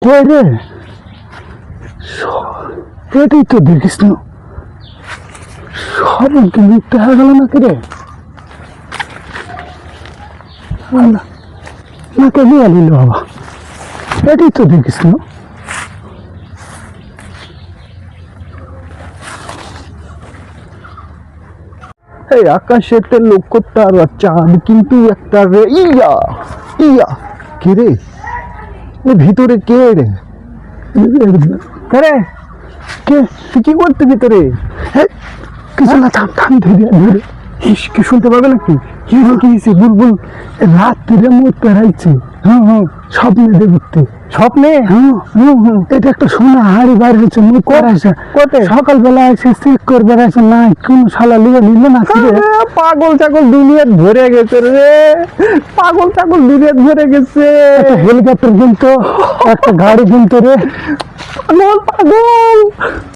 কে রে? এটাই তো দেখিস না, সব কি মিথ্যা হয়ে গেল নাকি রে? না কে দিয়ে নিল বাবা, এটাই তো দেখিস না। এই আকাশেতে লক্ষ্যটার চাঁদ কিন্তু একটা রে। ইয়া ইয়া কে রে? এ ভিতরে কে রে? কে কে? তুই কি করতে ভিতরে? কিছু না, থাম থাম, ধরে ধরে। কি শুনতে পাবে নাকি? কি হয়েছে? বুলবুল রাত্রে মত পেরাইছে। স্বপ্নে দেখতে। স্বপ্নে? এটা একটা সোনা হাড়ি বাইরে হয়েছে, মুখ করাইছে। সকালবেলা এসে চেক করে বেড়াইছে, নাই কোন শালা লিয়ে নিল না। পাগল ছাগল দুনিয়া ধরে গেছে রে, পাগল ছাগল দুনিয়া ধরে গেছে। হেলিকপ্টার কিনতো, একটা গাড়ি কিনতো রে, পাগল পাগল।